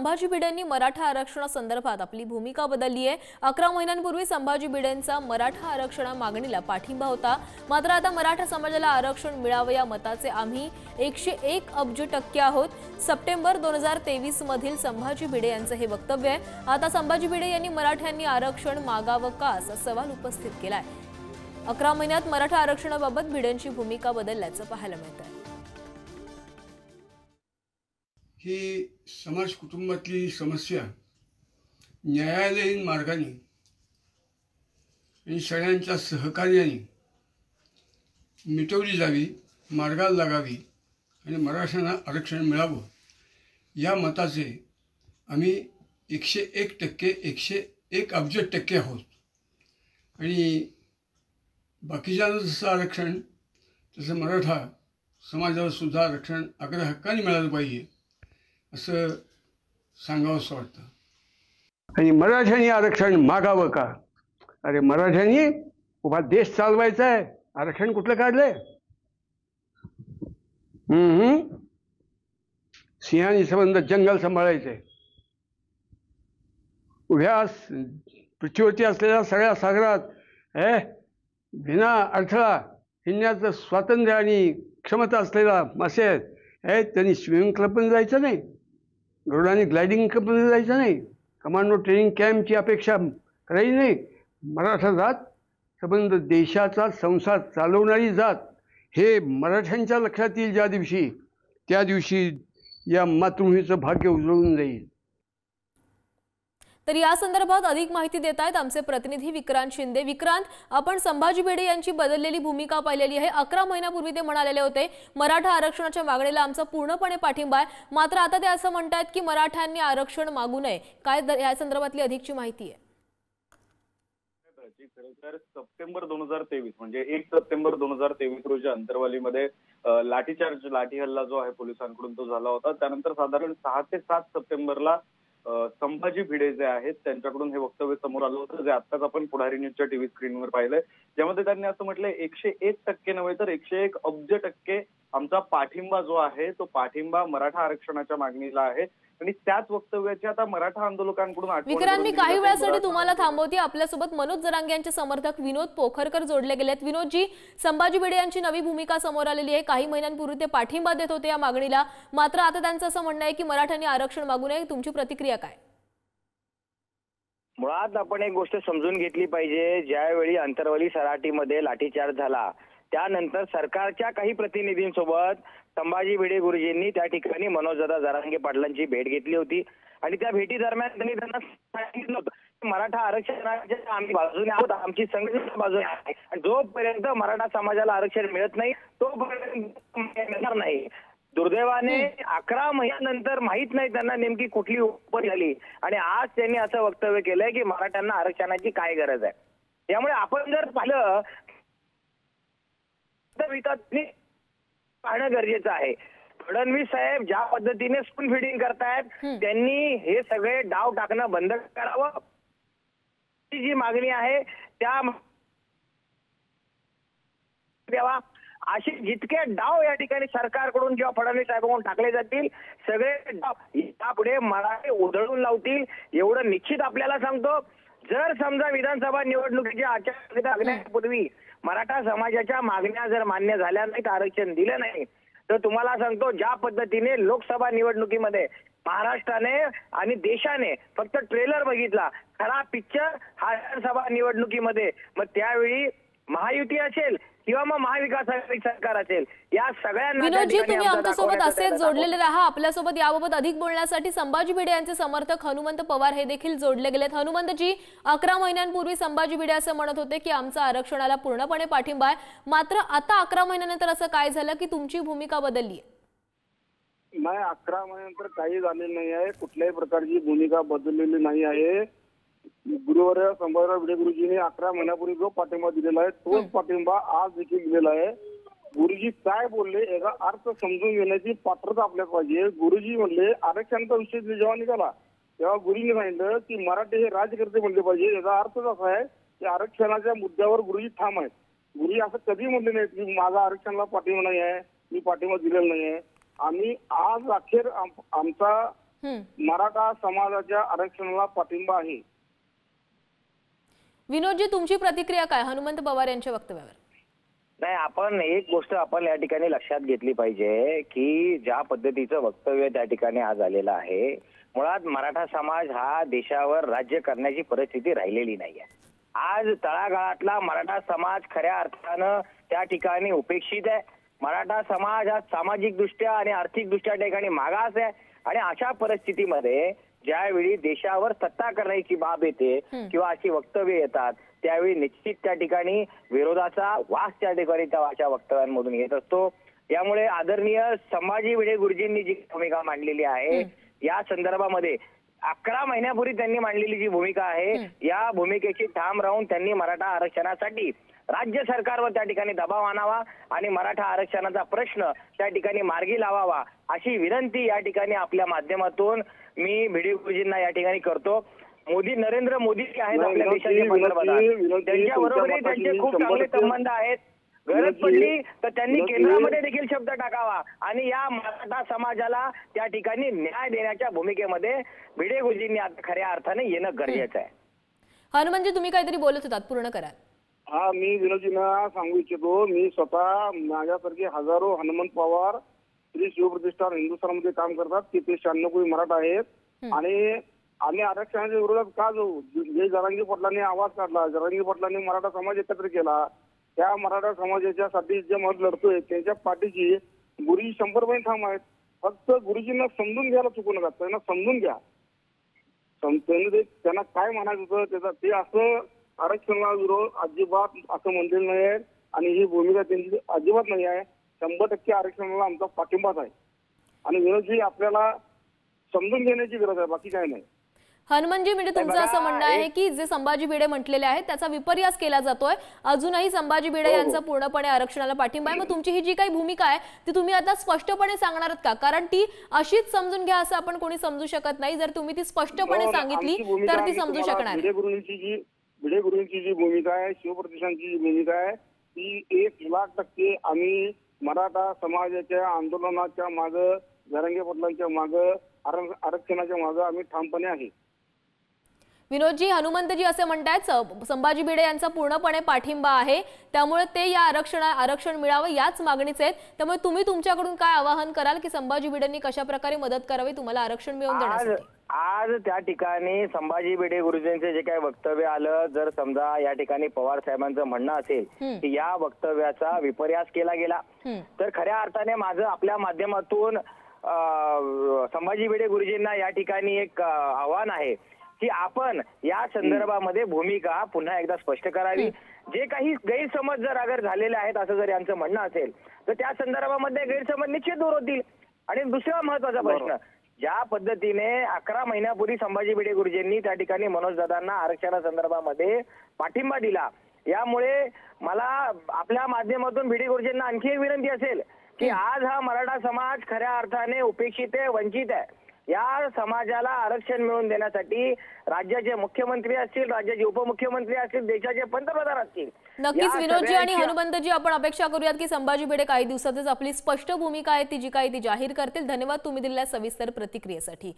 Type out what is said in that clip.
संभाजी भिडेंनी मराठा आरक्षणासंदर्भात आपली भूमिका बदलली आहे। 11 महिन्यांपूर्वी संभाजी भिडेंचा मराठा आरक्षण मागणीला पाठिंबा होता, मात्र आता मराठा समाजाला आरक्षण मिळावे या मताचे आम्ही 101 अब्ज टक्के आहोत। सप्टेंबर 2023 मधील संभाजी भिडे यांचे हे वक्तव्य आहे। आता संभाजी भिडे यांनी मराठ्यांनी आरक्षण मागावं का असा सवाल उपस्थित केलाय। 11 महिन्यात मराठा आरक्षणाबाबत भिडेंची भूमिका बदलल्याचं पाहायला मिळतंय। ही समाज कुटुंबातली समस्या न्यायालयीन मार्गाने आणि सगळ्यांच्या सहकार्याने मिटवली जावी, मार्गाला लागावी आणि मराठ्यांना आरक्षण मिळावं या मताचे आम्ही 101% 101 अब्ज टक्के आहोत। आणि बाकीच्यांना जसं आरक्षण तसं मराठा समाजाला सुद्धा आरक्षण हक्काने मिळालं पाहिजे असं सांगावंसं वाटतं। आणि मराठ्यांनी आरक्षण मागावं का? अरे मराठ्यांनी उभा देश चालवायचा आहे, आरक्षण कुठलं काढलंय? सिंहानी संबंध जंगल सांभाळायचंय। उभ्या पृथ्वीवरती असलेल्या सगळ्या सागरात बिना अडथळा हिंडण्याचं स्वातंत्र्य आणि क्षमता असलेला मासे आहेत, त्यांनी स्विमिंग क्लबमध्ये जायचं नाही, गरुडाने ग्लायडिंग क्लबमध्ये जायचं नाही, कमांडो ट्रेनिंग कॅम्पची अपेक्षा करायची नाही। मराठा जात संबंध देशाचा संसार चालवणारी जात हे मराठ्यांच्या लक्षात येईल ज्या दिवशी, त्या दिवशी या मातृभूमीचं भाग्य उजळून जाईल। तर या संदर्भात अधिक माहिती देत आहेत आमचे प्रतिनिधी विक्रांत शिंदे। विक्रांत, आपण संभाजी भिडे यांची बदललेली भूमिका पाहिलेली आहे। 11 महिन्यापूर्वी ते म्हणालेले होते मराठा आरक्षणाच्या मागणीला आमचा पूर्णपणे पाठिंबा आहे, मात्र आता ते असं म्हणतात की मराठ्यांनी आरक्षण मागू नये। काय या संदर्भातली अधिकची माहिती आहे? खरं सप्टेंबर 2023 म्हणजे 1 सप्टेंबर 2023 रोजी अंतरवालीमध्ये लाठीचार्ज, लाठी हल्ला जो आहे पोलिसांकडून तो झाला होता। त्यानंतर साधारण 6 ते 7 सप्टेंबरला संभाजी भिडे जे आहेत त्यांच्याकडून हे वक्तव्य समोर आलं होतं, जे आत्ताच आपण पुढारी न्यूजच्या टीव्ही स्क्रीनवर पाहिलंय, ज्यामध्ये त्यांनी असं म्हटलंय 101% नव्हे तर 101 अब्ज टक्के आमचा पाठिंबा जो आहे तो पाठिंबा मराठा आरक्षणाच्या मागणीला आहे। आणि त्याच वक्तव्याची आता मराठा आंदोलकांकडून विक्रांत, मी काही वेळासाठी तुम्हाला थांबवते। आपल्यासोबत मनोज जरांगे यांचे समर्थक विनोद पोखरकर जोडले गेलेत। विनोदजी, संभाजी भिडे यांची नवी भूमिका समोर आलेली आहे। काही महिन्यांपूर्वी ते पाठिंबा देत होते या मागणीला, मात्र आता त्यांचं असं म्हणणं आहे की मराठ्यांनी आरक्षण मागू नये। तुमची प्रतिक्रिया काय? मुळात आपण एक गोष्ट समजून घेतली पाहिजे, ज्यावेळी अंतरवाली सराटीमध्ये लाठीचार्ज झाला त्यानंतर सरकारच्या काही प्रतिनिधींसोबत संभाजी भिडे गुरुजींनी त्या ठिकाणी मनोजदादा जरांगे पाटलांची भेट घेतली होती आणि त्या भेटी दरम्यान त्यांनी त्यांना सांगितलं होतं मराठा आरक्षणाच्या आम्ही बाजूने आहोत, आमची संघटना बाजूने आहे आणि जोपर्यंत मराठा समाजाला आरक्षण मिळत नाही तोपर्यंत मिळणार नाही। दुर्दैवाने 11 महिन्यानंतर माहित नाही त्यांना नेमकी कुठली उपत झाली आणि आज त्यांनी असं वक्तव्य केलंय की मराठ्यांना आरक्षणाची काय गरज आहे। त्यामुळे आपण जर पाहिलं पाहणं गरजेचं आहे। फडणवीस साहेब ज्या पद्धतीने स्पून फिडिंग करतायत, त्यांनी हे सगळे डाव टाकणं बंद करावं। जी मागणी आहे त्या द्यावा, असे जितके डाव या ठिकाणी सरकारकडून किंवा फडणवीस साहेबांकडून टाकले जातील सगळे डाव यापुढे मराठे उधळून लावतील एवढं निश्चित आपल्याला सांगतो। जर समजा विधानसभा निवडणुकीच्या आचारसंहिता लागण्यापूर्वी मराठा समाजाच्या मागण्या जर मान्य झाल्या नाहीत, आरक्षण दिलं नाही, तर तुम्हाला सांगतो ज्या पद्धतीने लोकसभा निवडणुकीमध्ये महाराष्ट्राने आणि देशाने फक्त ट्रेलर बघितला, खरा पिक्चर हा विधानसभा निवडणुकीमध्ये मग त्यावेळी महायुती असेल किंवा मग महाविकास आघाडी सरकार असेल, या सगळ्यांना विनोदजी तुम्ही आमच्यासोबत असेच जोडलेले राहा। आपल्यासोबत याबाबत अधिक बोलण्यासाठी संभाजी भिडे यांचे समर्थक हनुमंत पवार हे देखील जोडले गेलेत। हनुमंतजी, 11 महिन्यांपूर्वी संभाजी भिडे असं म्हणत होते की आमचा आरक्षणाला पूर्णपणे पाठिंबा आहे, मात्र आता 11 महिन्यानंतर असं काय झालं की तुमची भूमिका बदलली? नाही, 11 महिन्यानंतर काही झालेलं नाही आहे, कुठल्याही प्रकारची भूमिका बदललेली नाही आहे। गुरुवार संभाजीराव भिडे गुरुजींनी 11 महिन्यापूर्वी जो पाठिंबा दिलेला आहे तोच पाठिंबा आज देखील दिलेला आहे। गुरुजी काय बोलले याचा अर्थ समजून घेण्याची पात्रता आपल्याला पाहिजे। गुरुजी म्हणले आरक्षणाचा विषय जेव्हा निघाला तेव्हा गुरुजींनी सांगितलं की मराठी हे राज्यकर्ते म्हणले पाहिजे। याचा अर्थ असा आहे की आरक्षणाच्या मुद्द्यावर गुरुजी ठाम आहेत। गुरुजी असं कधी म्हणले नाहीत की माझा आरक्षणाला पाठिंबा नाही आहे, मी पाठिंबा दिलेला नाही आहे। आम्ही आज अखेर आमचा मराठा समाजाच्या आरक्षणाला पाठिंबा आहे. विनोदजी, तुमची प्रतिक्रिया काय हनुमंत पवार यांच्या वक्तव्यावर? नाही, आपण एक गोष्ट आपण या ठिकाणी लक्षात घेतली पाहिजे की ज्या पद्धतीचं वक्तव्य त्या ठिकाणी आज आलेलं आहे, मुळात मराठा समाज हा देशावर राज्य करण्याची परिस्थिती राहिलेली नाहीये. आज तळागाळातला मराठा समाज खऱ्या अर्थानं त्या ठिकाणी उपेक्षित आहे. मराठा समाज हा सामाजिक दृष्ट्या आणि आर्थिक दृष्ट्या त्या ठिकाणी मागास आहे. आणि अशा परिस्थितीमध्ये ज्यावेळी देशावर सत्ता करण्याची बाब येते किंवा अशी वक्तव्य येतात, त्यावेळी निश्चित त्या ठिकाणी विरोधाचा वास त्या ठिकाणी त्या अशा वक्तव्यांमधून येत असतो. त्यामुळे आदरणीय संभाजी भिडे गुरुजींनी जी भूमिका मांडलेली आहे या संदर्भामध्ये 11 महिन्यापूर्वी त्यांनी मांडलेली जी भूमिका आहे, या भूमिकेची ठाम राहून त्यांनी मराठा आरक्षणासाठी राज्य सरकारवर त्या ठिकाणी दबाव आणावा आणि मराठा आरक्षणाचा प्रश्न त्या ठिकाणी मार्गी लावावा अशी विनंती या ठिकाणी आपल्या माध्यमातून मी भिडे गुरुजींना या ठिकाणी करतो. नरेंद्र मोदी आहेत आपल्या देशाचे पंतप्रधान, त्यांच्याबरोबरही त्यांचे खूप चांगले संबंध आहेत. गरज पडली तर त्यांनी केंद्रामध्ये देखील शब्द टाकावा आणि या मराठा समाजाला त्या ठिकाणी न्याय देण्याच्या भूमिकेमध्ये भिडे गुरुजींनी आता खऱ्या अर्थाने येणं गरजेचं आहे. हनुमंतजी, तुम्ही काहीतरी बोलत होतात, पूर्ण करा. हा, मी विनोदजींना सांगू इच्छितो, मी स्वतः माझ्यासारखे हजारो हनुमंत पवार श्री शिवप्रतिष्ठान हिंदुस्थानमध्ये काम करतात की ते 96 कोटी मराठा आहेत आणि आम्ही आरक्षणाच्या विरोधात का जाऊ? जे जरांगी पाटलांनी आवाज काढला, जरांगी पाटलांनी मराठा समाज एकत्र केला, त्या मराठा समाजाच्यासाठी जे मत लढतोय त्यांच्या पाठीची गुरुजी 100% ठाम आहेत. फक्त गुरुजींना समजून घ्यायला चुकू नका, त्यांना समजून घ्या. त्यांना काय म्हणायचं होतं ते असं आरक्षणाला विरोध अजिबात असं म्हणलेलं नाही आहे आणि ही भूमिका त्यांची अजिबात नाही आहे. 100% आरक्षणाला आमचा पाठिंबाच आहे आणि विनोदजी आपल्याला समजून घेण्याची गरज आहे, बाकी काय नाही. हनुमंतजी, म्हणजे तुमचं असं म्हणणं आहे की जे संभाजी भिडे म्हटलेले आहेत त्याचा विपर्यास केला जातोय, अजूनही संभाजी भिडे यांचा पूर्णपणे आरक्षणाला पाठिंबा आहे. मग तुमची ही जी काही भूमिका आहे ती तुम्ही आता स्पष्टपणे सांगणार आहात का? कारण ती अशीच समजून घ्या असं आपण कोणी समजू शकत नाही. जर तुम्ही ती स्पष्टपणे सांगितली तर ती समजू शकणार. भिडे गुरुजींची जी भूमिका आहे, शिवप्रतिष्ठानची जी भूमिका आहे, ती 1,00,000% आम्ही मराठा समाजाच्या आंदोलनाच्या मागं, जरांगे पाटलांच्या मागं, आरक्षणाच्या मागं आम्ही ठामपणे आहे. विनोदजी, हनुमंतजी असे म्हणतायत संभाजी भिडे यांचा पूर्णपणे पाठिंबा आहे, त्यामुळे ते या आरक्षण मिळावं याच मागणीचे आहेत. त्यामुळे तुम्ही तुमच्याकडून काय आवाहन कराल की संभाजी भिडेंनी कशा प्रकारे मदत करावी तुम्हाला आरक्षण मिळवून देण्यासाठी? आज त्या ठिकाणी संभाजी भिडे गुरुजींचे जे काही वक्तव्य आलं, जर समजा या ठिकाणी पवार साहेबांचं म्हणणं असेल की या वक्तव्याचा विपर्यास केला गेला तर खऱ्या अर्थाने माझं आपल्या माध्यमातून संभाजी भिडे गुरुजींना या ठिकाणी एक आव्हान आहे की आपण या संदर्भामध्ये भूमिका पुन्हा एकदा स्पष्ट करावी. जे काही गैरसमज जर अगर झालेले आहेत असं जर यांचं म्हणणं असेल तर त्या संदर्भामध्ये गैरसमज निश्चित दूर होतील. आणि दुसरा महत्वाचा प्रश्न, ज्या पद्धतीने 11 महिन्यापूर्वी संभाजी भिडे गुरुजींनी त्या ठिकाणी मनोज दादांना आरक्षणा संदर्भामध्ये पाठिंबा दिला, यामुळे मला आपल्या माध्यमातून भिडे गुरुजींना आणखी एक विनंती असेल की आज हा मराठा समाज खऱ्या अर्थाने उपेक्षित आहे, वंचित आहे. या समाजाला आरक्षण मिळवून देण्यासाठी राज्याचे मुख्यमंत्री असतील, राज्याचे उपमुख्यमंत्री असतील, देशाचे पंतप्रधान असतील. नक्कीच विनोदजी आणि हनुमंतजी, आपण अपेक्षा करूयात की संभाजी भिडे काही दिवसातच आपली स्पष्ट भूमिका आहे ती जी काही ती जाहीर करतील. धन्यवाद तुम्ही दिलेल्या सविस्तर प्रतिक्रियेसाठी.